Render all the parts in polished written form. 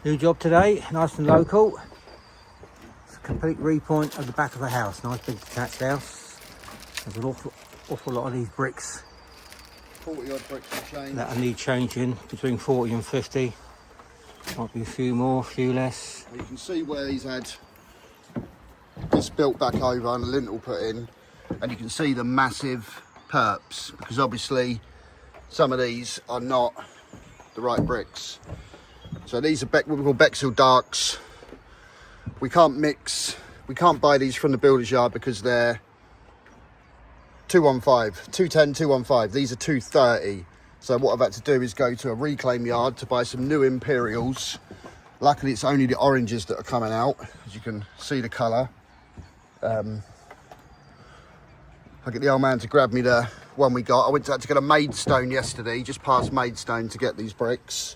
New job today, nice and local. It's a complete repoint of the back of a house. Nice big detached house. There's an awful lot of these bricks 40 odd bricks to change. that I need changing, between 40 and 50. Might be a few more, a few less. You can see where he's had this built back over and a lintel put in, and you can see the massive perps, because obviously some of these are not the right bricks. So these are what we call Bexhill Darks. We can't buy these from the builder's yard because they're 215, 210, 215. These are 230. So what I've had to do is go to a reclaim yard to buy some new Imperials. Luckily it's only the oranges that are coming out, as you can see the colour. I get the old man to grab me the one we got. I had to get a Maidstone yesterday, just past Maidstone, to get these bricks.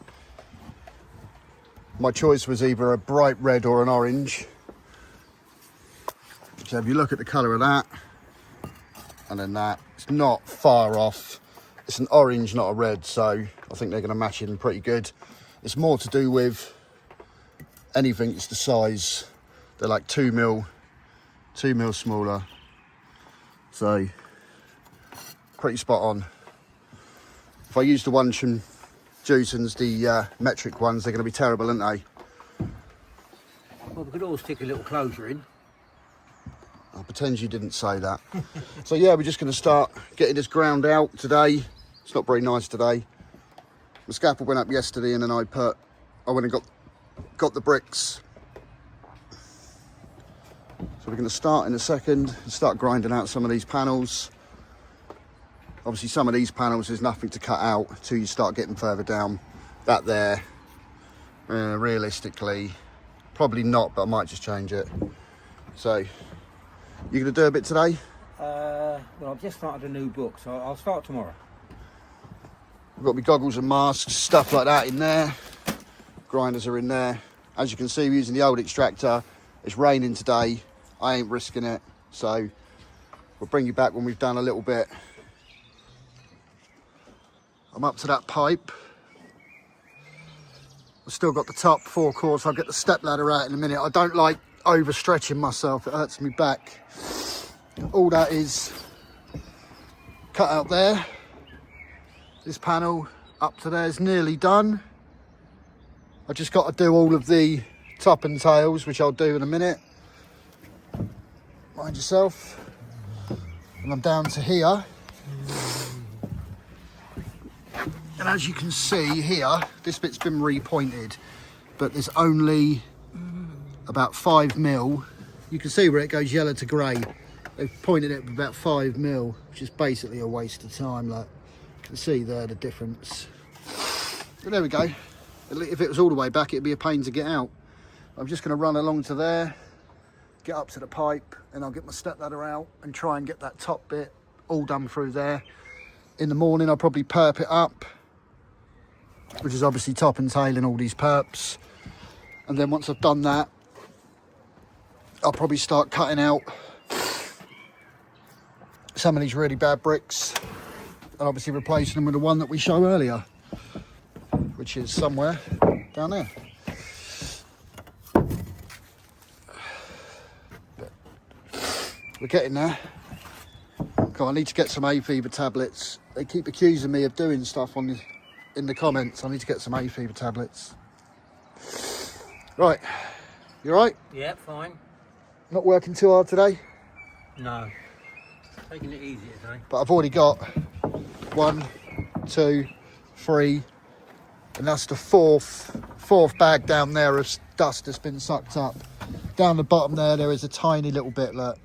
My choice was either a bright red or an orange. So if you look at the colour of that, and then that, it's not far off. It's an orange, not a red, so I think they're going to match in pretty good. It's more to do with anything, it's the size. They're like 2 mil smaller. So, pretty spot on. If I use the ones from Jewson's, the metric ones, they're going to be terrible, aren't they? Well, we could always stick a little closure in. I'll pretend you didn't say that. So yeah, we're just going to start getting this ground out today. It's not very nice today. The scaffold went up yesterday, and then I went and got the bricks. So we're going to start in a second and start grinding out some of these panels. Obviously some of these panels there's nothing to cut out until you start getting further down. That there, realistically, probably not, but I might just change it. So, you going to do a bit today? Well, I've just started a new book, so I'll start tomorrow. We've got my goggles and masks, stuff like that in there. Grinders are in there. As you can see, we're using the old extractor. It's raining today. I ain't risking it. So we'll bring you back when we've done a little bit. I'm up to that pipe. I've still got the top 4 cords. I'll get the step ladder out in a minute. I don't like overstretching myself. It hurts me back. All that is cut out there. This panel up to there is nearly done. I've just got to do all of the top and tails, which I'll do in a minute. Mind yourself. And I'm down to here. And as you can see here, this bit's been repointed, but there's only about 5 mil. You can see where it goes yellow to grey. They've pointed it about 5 mil, which is basically a waste of time. Like, you can see there the difference. But there we go. If it was all the way back, it'd be a pain to get out. I'm just going to run along to there, get up to the pipe, and I'll get my step ladder out and try and get that top bit all done through there. In the morning, I'll probably perp it up, which is obviously top and tailing all these perps. And then once I've done that, I'll probably start cutting out some of these really bad bricks and obviously replacing them with the one that we showed earlier, which is somewhere down there. We're getting there. God, I need to get some hay fever tablets. They keep accusing me of doing stuff in the comments. I need to get some hay fever tablets. Right, you all right? Yeah, fine. Not working too hard today? No, taking it easy today. But I've already got 1, 2, 3, and that's the fourth bag down there of dust that's been sucked up. Down the bottom there is a tiny little bit, look,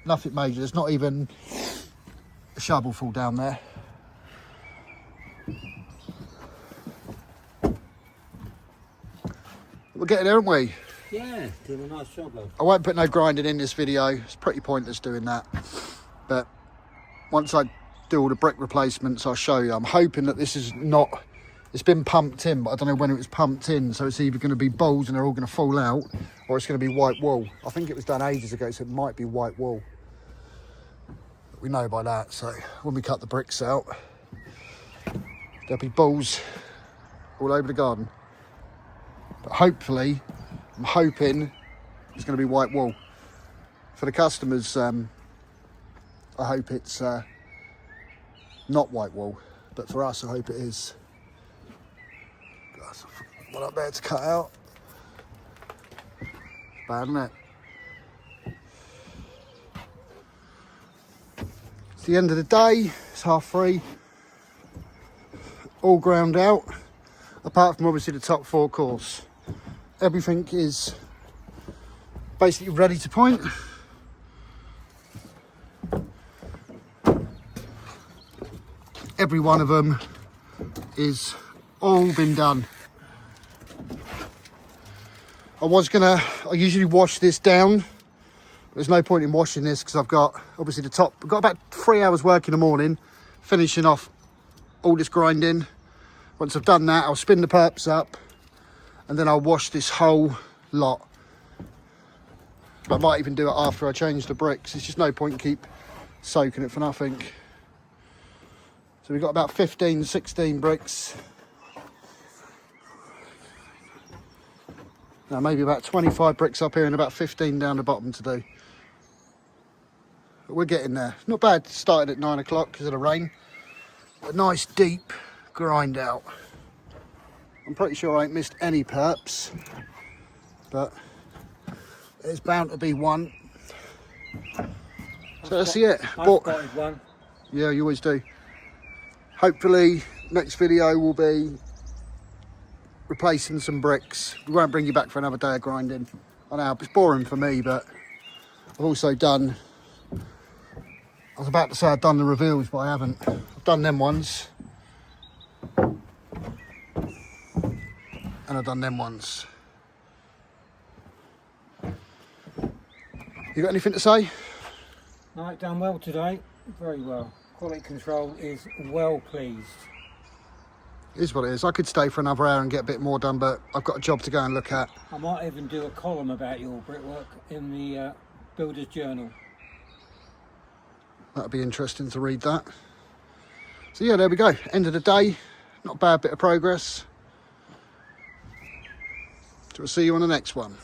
nothing major. There's not even a shovelful down there. We're getting there, aren't we? Yeah, doing a nice job, though. I won't put no grinding in this video. It's pretty pointless doing that. But once I do all the brick replacements, I'll show you. I'm hoping that this is not... It's been pumped in, but I don't know when it was pumped in. So it's either going to be balls and they're all going to fall out, or it's going to be white wool. I think it was done ages ago, so it might be white wool. We know by that. So when we cut the bricks out, there'll be balls all over the garden. But hopefully, I'm hoping it's going to be white wool. For the customers, I hope it's not white wool, but for us, I hope it is. That's one up there to cut out. Bad, isn't it? It's the end of the day. It's 3:30. All ground out, apart from obviously the top 4 course. Everything is basically ready to point. Every one of them is all been done. I usually wash this down. There's no point in washing this because I've got obviously I've got about 3 hours work in the morning, finishing off all this grinding. Once I've done that, I'll spin the perps up and then I'll wash this whole lot. I might even do it after I change the bricks. There's just no point in keep soaking it for nothing. So we've got about 15, 16 bricks. Now maybe about 25 bricks up here and about 15 down the bottom to do. But we're getting there. Not bad, started at 9 o'clock because of the rain. A nice deep grind out. I'm pretty sure I ain't missed any perps, but there's bound to be one. So that's it. I've spotted one. Yeah, you always do. Hopefully next video will be replacing some bricks. We won't bring you back for another day of grinding. I know it's boring for me, but I've also done, I was about to say I've done the reveals, but I haven't. I've done them ones. And I've done them ones. You got anything to say? No, done well today. Very well. Quality control is well pleased. It is what it is. I could stay for another hour and get a bit more done, but I've got a job to go and look at. I might even do a column about your brickwork in the Builder's Journal. That'll be interesting to read that. So yeah, there we go. End of the day. Not a bad bit of progress. So we'll see you on the next one.